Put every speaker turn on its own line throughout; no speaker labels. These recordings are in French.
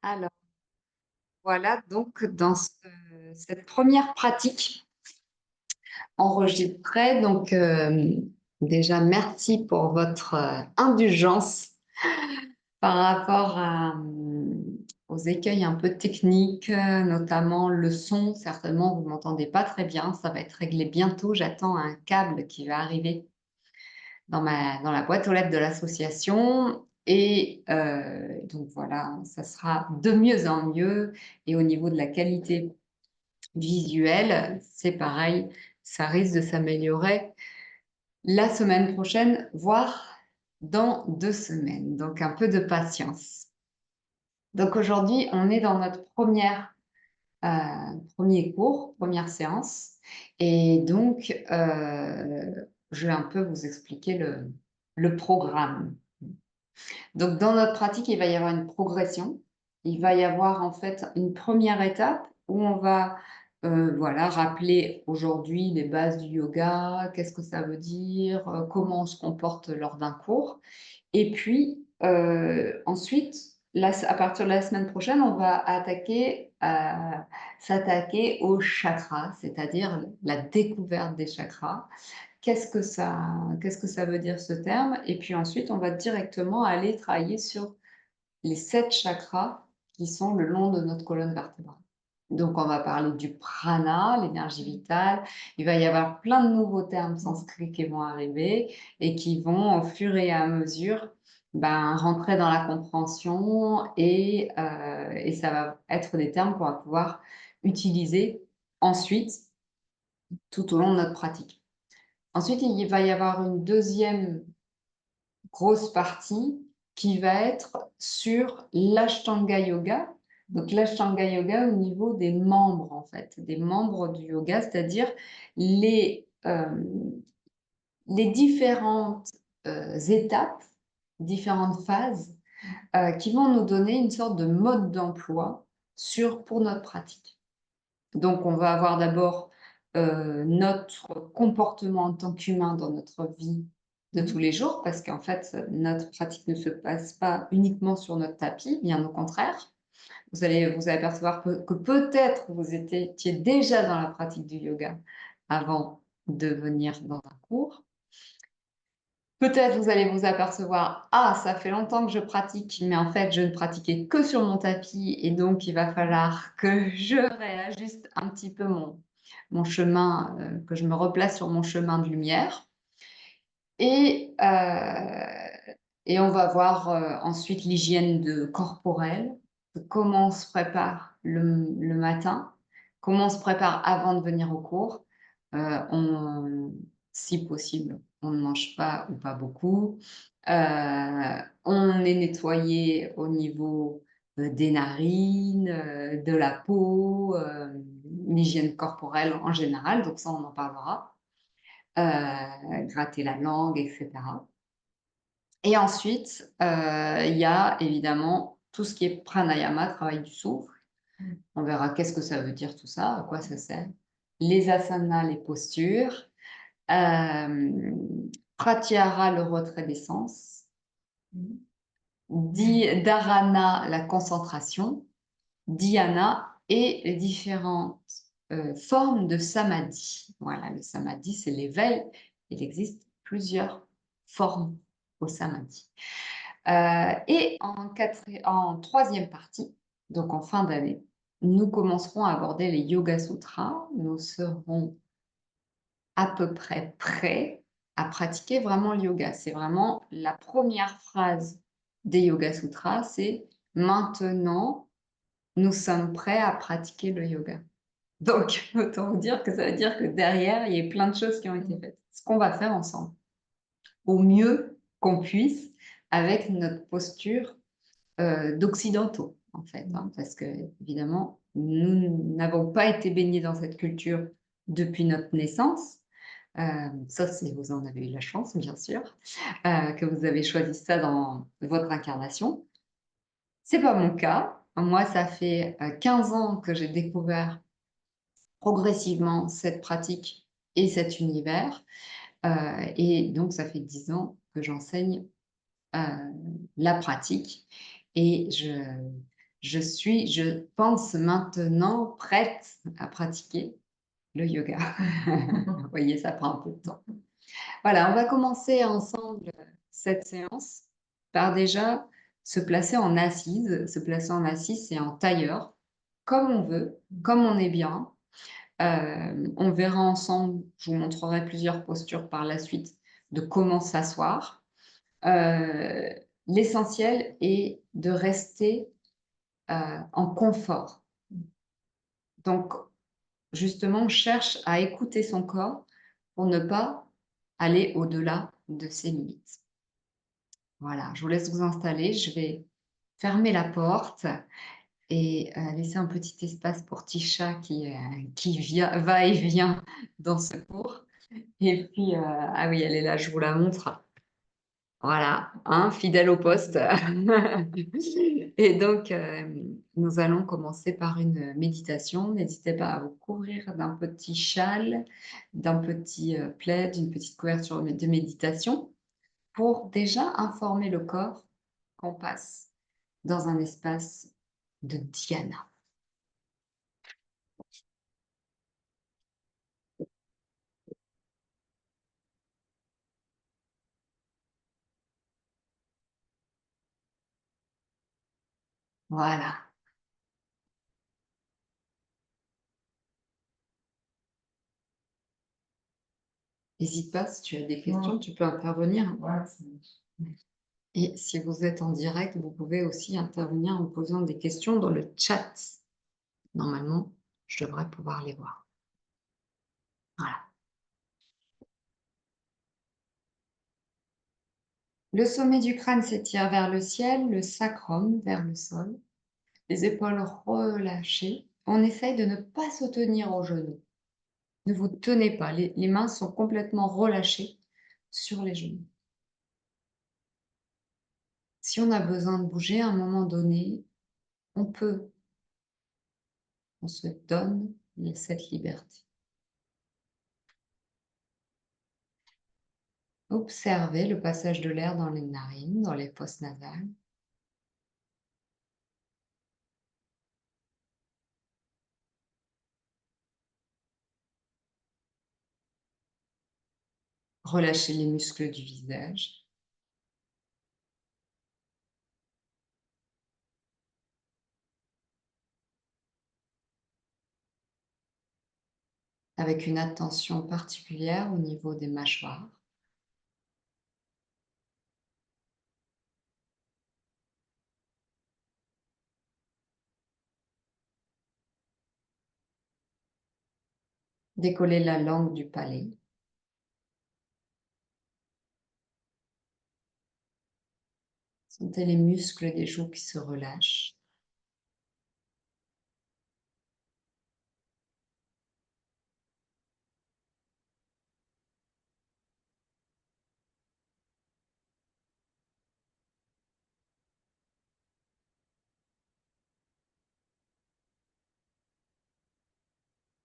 Alors, voilà, donc dans cette première pratique enregistrée, donc déjà merci pour votre indulgence par rapport aux écueils un peu techniques, notamment le son. Certainement, vous ne m'entendez pas très bien, ça va être réglé bientôt. J'attends un câble qui va arriver dans la boîte aux lettres de l'association. Et donc voilà, ça sera de mieux en mieux. Et au niveau de la qualité visuelle, c'est pareil, ça risque de s'améliorer la semaine prochaine, voire dans 2 semaines. Donc un peu de patience. Donc aujourd'hui, on est dans notre premier cours, première séance. Et donc, je vais un peu vous expliquer le programme. Donc, dans notre pratique, il va y avoir une progression. Il va y avoir en fait une première étape où on va voilà, rappeler aujourd'hui les bases du yoga, qu'est-ce que ça veut dire, comment on se comporte lors d'un cours. Et puis, ensuite, à partir de la semaine prochaine, on va s'attaquer aux chakras, c'est-à-dire la découverte des chakras. Qu'est-ce que ça veut dire ce terme? Et puis ensuite, on va directement aller travailler sur les 7 chakras qui sont le long de notre colonne vertébrale. Donc, on va parler du prana, l'énergie vitale. Il va y avoir plein de nouveaux termes sanscrits qui vont arriver et qui vont, au fur et à mesure, rentrer dans la compréhension et ça va être des termes qu'on va pouvoir utiliser ensuite tout au long de notre pratique. Ensuite, il va y avoir une deuxième grosse partie qui va être sur l'Ashtanga Yoga. Donc l'Ashtanga Yoga au niveau des membres, en fait, des membres du yoga, c'est-à-dire les différentes étapes, différentes phases qui vont nous donner une sorte de mode d'emploi pour notre pratique. Donc on va avoir d'abord notre comportement en tant qu'humain dans notre vie de tous les jours, parce qu'en fait, notre pratique ne se passe pas uniquement sur notre tapis, bien au contraire. Vous allez vous apercevoir que peut-être vous étiez déjà dans la pratique du yoga avant de venir dans un cours. Peut-être vous allez vous apercevoir, ah, ça fait longtemps que je pratique, mais en fait, je ne pratiquais que sur mon tapis et donc il va falloir que je réajuste un petit peu mon chemin, que je me replace sur mon chemin de lumière. Et, on va voir ensuite l'hygiène corporelle, de comment on se prépare le matin, comment on se prépare avant de venir au cours. Si possible, on ne mange pas ou pas beaucoup. On est nettoyé au niveau des narines, de la peau, l'hygiène corporelle en général, donc ça on en parlera. Gratter la langue, etc. Et ensuite, il y a évidemment tout ce qui est pranayama, travail du souffle. On verra qu'est-ce que ça veut dire tout ça, à quoi ça sert. Les asanas, les postures. Pratyahara, le retrait des sens. Dharana, la concentration. Dhyana et les différentes formes de samadhi. Voilà, le samadhi, c'est l'éveil. Il existe plusieurs formes au samadhi. Et en troisième partie, donc en fin d'année, nous commencerons à aborder les Yoga Sutras. Nous serons à peu près prêts à pratiquer vraiment le yoga. C'est vraiment la première phrase des Yoga Sutras, c'est maintenant nous sommes prêts à pratiquer le yoga. Donc, autant vous dire que ça veut dire que derrière, il y a plein de choses qui ont été faites. Ce qu'on va faire ensemble, au mieux qu'on puisse, avec notre posture d'occidentaux, en fait, parce que, évidemment, nous n'avons pas été baignés dans cette culture depuis notre naissance, sauf si vous en avez eu la chance, bien sûr, que vous avez choisi ça dans votre incarnation. C'est pas mon cas. Moi, ça fait 15 ans que j'ai découvert progressivement cette pratique et cet univers. Et donc, ça fait 10 ans que j'enseigne la pratique et je pense maintenant prête à pratiquer le yoga. Vous voyez, ça prend un peu de temps. Voilà, on va commencer ensemble cette séance par déjà se placer en assise. Se placer en assise, c'est en tailleur, comme on veut, comme on est bien. On verra ensemble, je vous montrerai plusieurs postures par la suite de comment s'asseoir. Heu, L'essentiel est de rester, en confort. Donc justement, on cherche à écouter son corps pour ne pas aller au-delà de ses limites. Voilà, je vous laisse vous installer, je vais fermer la porte et laisser un petit espace pour Tisha qui va et vient dans ce cours et puis, ah oui, elle est là, je vous la montre. Voilà, hein, fidèle au poste. Et donc, nous allons commencer par une méditation. N'hésitez pas à vous couvrir d'un petit châle, d'un petit, plaid, d'une petite couverture de méditation pour déjà informer le corps qu'on passe dans un espace de dhyana. Voilà. N'hésite pas, si tu as des questions, tu peux intervenir. Et si vous êtes en direct, vous pouvez aussi intervenir en posant des questions dans le chat. Normalement, je devrais pouvoir les voir. Voilà. Le sommet du crâne s'étire vers le ciel, le sacrum vers le sol, les épaules relâchées. On essaye de ne pas se tenir aux genoux. Ne vous tenez pas, les mains sont complètement relâchées sur les genoux. Si on a besoin de bouger à un moment donné, on peut. On se donne cette liberté. Observez le passage de l'air dans les narines, dans les fosses nasales. Relâchez les muscles du visage. Avec une attention particulière au niveau des mâchoires. Décollez la langue du palais. Sentez les muscles des joues qui se relâchent.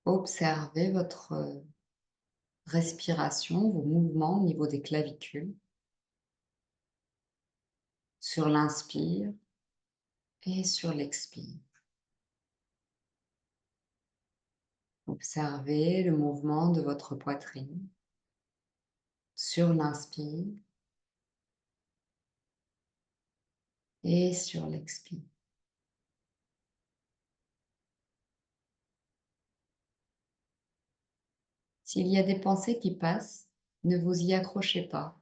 Observez votre respiration, vos mouvements au niveau des clavicules. Sur l'inspire et sur l'expire. Observez le mouvement de votre poitrine sur l'inspire et sur l'expire. S'il y a des pensées qui passent, ne vous y accrochez pas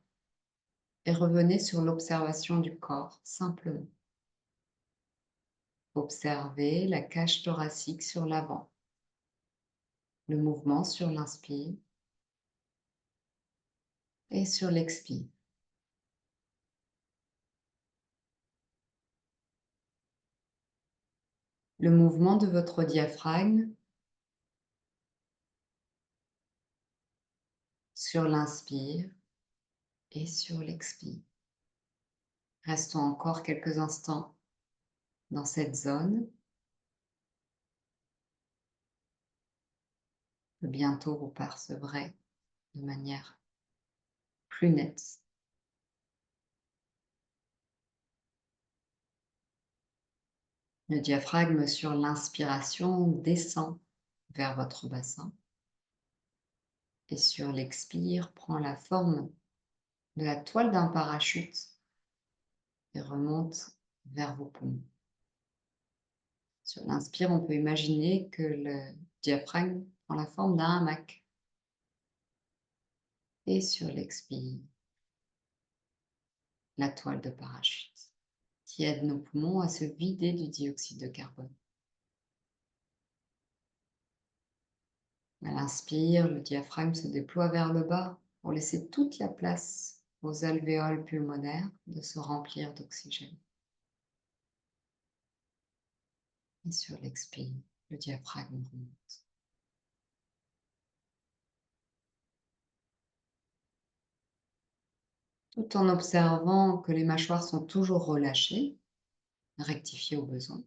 et revenez sur l'observation du corps simplement. Observez la cage thoracique sur l'avant, le mouvement sur l'inspire et sur l'expire. Le mouvement de votre diaphragme sur l'inspire et sur l'expire. Restons encore quelques instants dans cette zone. Bientôt, vous percevrez de manière plus nette Le diaphragme sur l'inspiration descend vers votre bassin et sur l'expire prend la forme de la toile d'un parachute et remonte vers vos poumons. Sur l'inspire, on peut imaginer que le diaphragme prend la forme d'un hamac. Et sur l'expire, la toile de parachute qui aide nos poumons à se vider du dioxyde de carbone. À l'inspire, le diaphragme se déploie vers le bas pour laisser toute la place aux alvéoles pulmonaires de se remplir d'oxygène. Et sur l'expire, le diaphragme remonte. Tout en observant que les mâchoires sont toujours relâchées, rectifiées au besoin.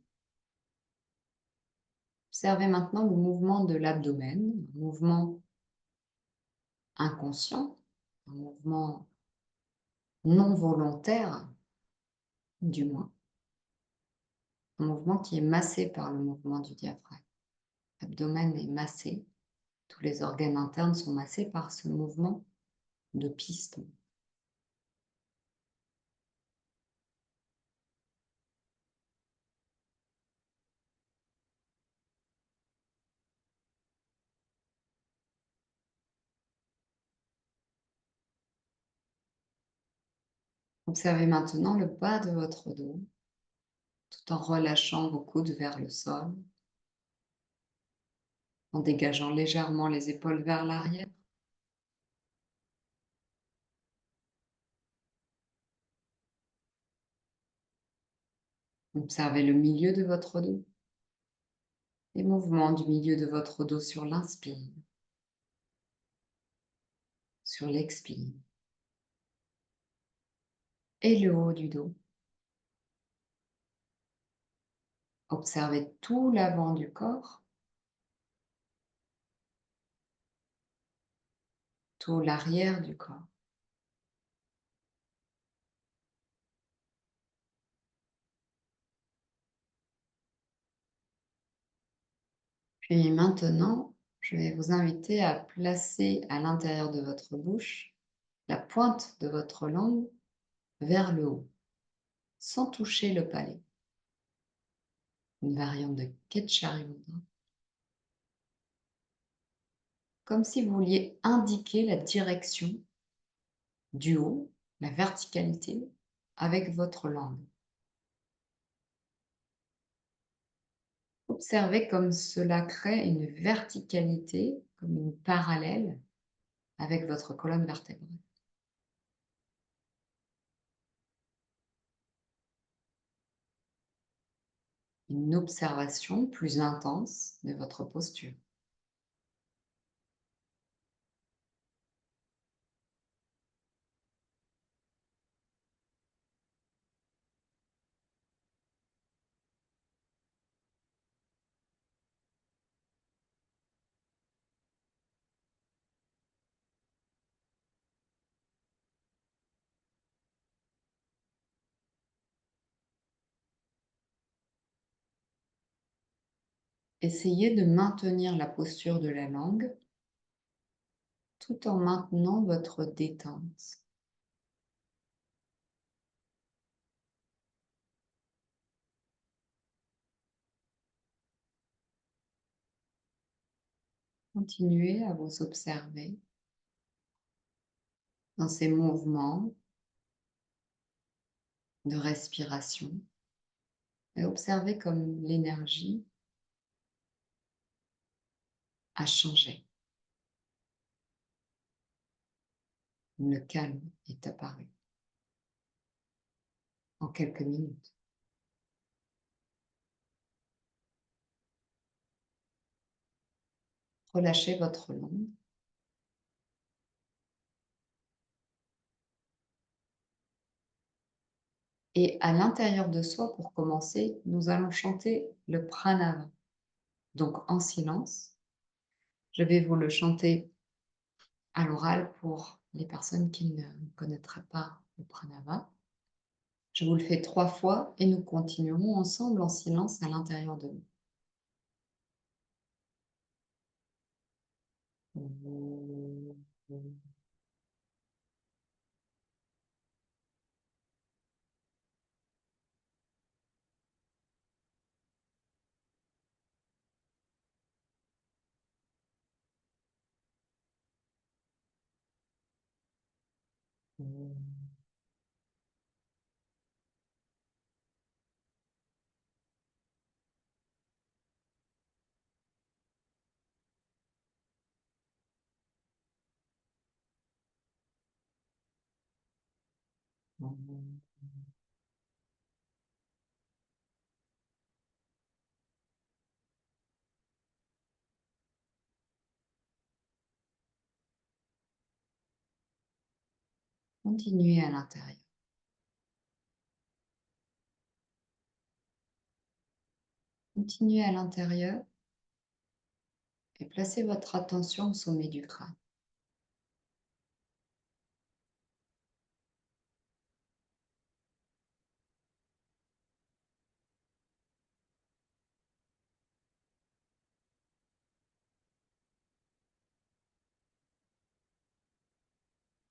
Observez maintenant le mouvement de l'abdomen, un mouvement inconscient, un mouvement non volontaire, du moins, un mouvement qui est massé par le mouvement du diaphragme. L'abdomen est massé, tous les organes internes sont massés par ce mouvement de piston. Observez maintenant le bas de votre dos, tout en relâchant vos coudes vers le sol, en dégageant légèrement les épaules vers l'arrière. Observez le milieu de votre dos, les mouvements du milieu de votre dos sur l'inspire, sur l'expire, et le haut du dos. Observez tout l'avant du corps, tout l'arrière du corps. Puis maintenant, je vais vous inviter à placer à l'intérieur de votre bouche la pointe de votre langue vers le haut, sans toucher le palais. Une variante de Ketchari Mudra. Comme si vous vouliez indiquer la direction du haut, la verticalité, avec votre langue. Observez comme cela crée une verticalité, comme une parallèle avec votre colonne vertébrale. Une observation plus intense de votre posture. Essayez de maintenir la posture de la langue tout en maintenant votre détente. Continuez à vous observer dans ces mouvements de respiration et observez comme l'énergie a changé. Le calme est apparu en quelques minutes. Relâchez votre langue. Et à l'intérieur de soi, pour commencer, nous allons chanter le pranava. Donc en silence, je vais vous le chanter à l'oral pour les personnes qui ne connaîtraient pas le pranava. Je vous le fais 3 fois et nous continuerons ensemble en silence à l'intérieur de nous. Continuez à l'intérieur. Continuez à l'intérieur et placez votre attention au sommet du crâne.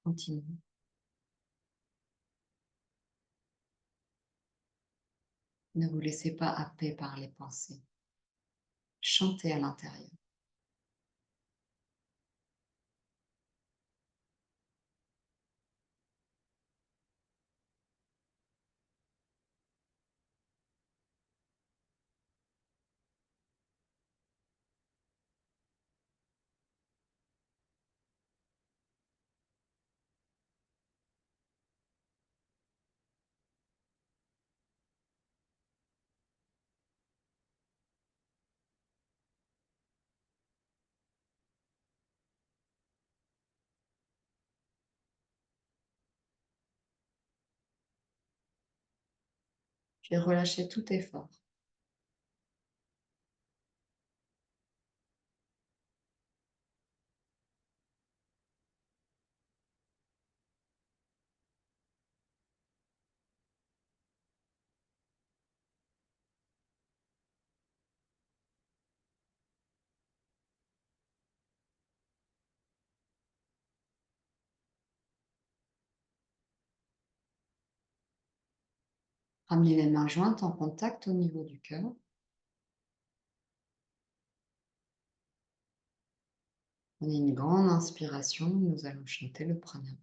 Continuez. Ne vous laissez pas happer par les pensées. Chantez à l'intérieur. Puis relâchez tout effort. Ramenez les mains jointes en contact au niveau du cœur. Prenez une grande inspiration. Nous allons chanter le pranayama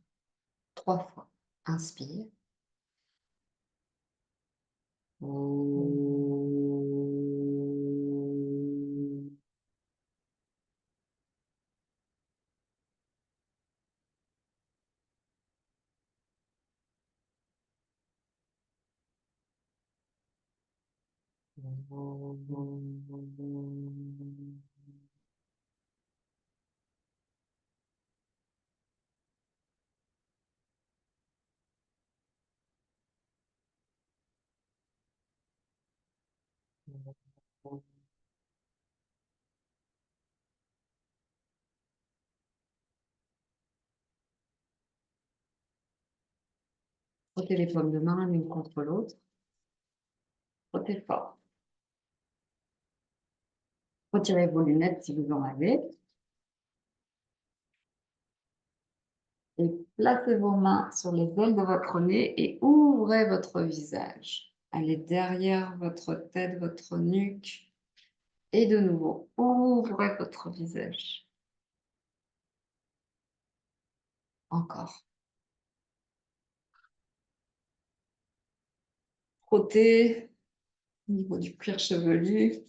3 fois. Inspire. Frottez les paumes de main l'une contre l'autre. Frottez fort. Retirez vos lunettes si vous en avez. Et placez vos mains sur les ailes de votre nez et ouvrez votre visage. Allez derrière votre tête, votre nuque. Et de nouveau, ouvrez votre visage. Encore. Frottez au niveau du cuir chevelu.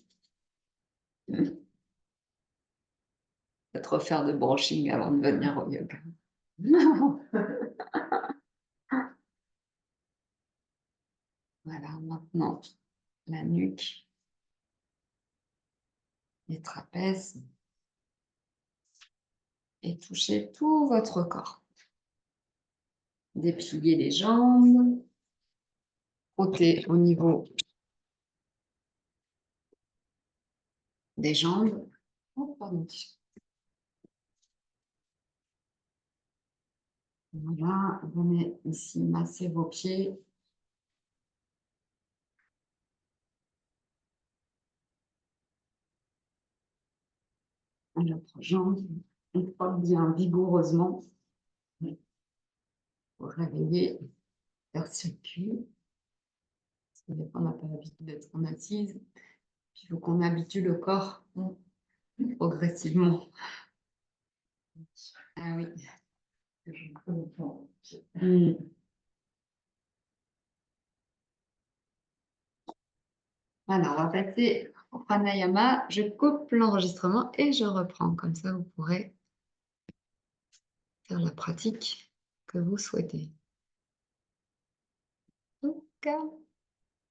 Peut-être refaire de brushing avant de venir au yoga. Voilà, maintenant, la nuque, les trapèzes. Et touchez tout votre corps. Dépliez les jambes. Frottez au niveau des jambes. Oh, pardon. Voilà, venez ici masser vos pieds. L'autre jambe, on frotte bien vigoureusement pour réveiller leur circuit. Des fois, on n'a pas l'habitude d'être en assise. Puis, il faut qu'on habitue le corps progressivement. Ah oui. Voilà, on va passer au pranayama. Je coupe l'enregistrement et je reprends. Comme ça, vous pourrez faire la pratique que vous souhaitez. Donc,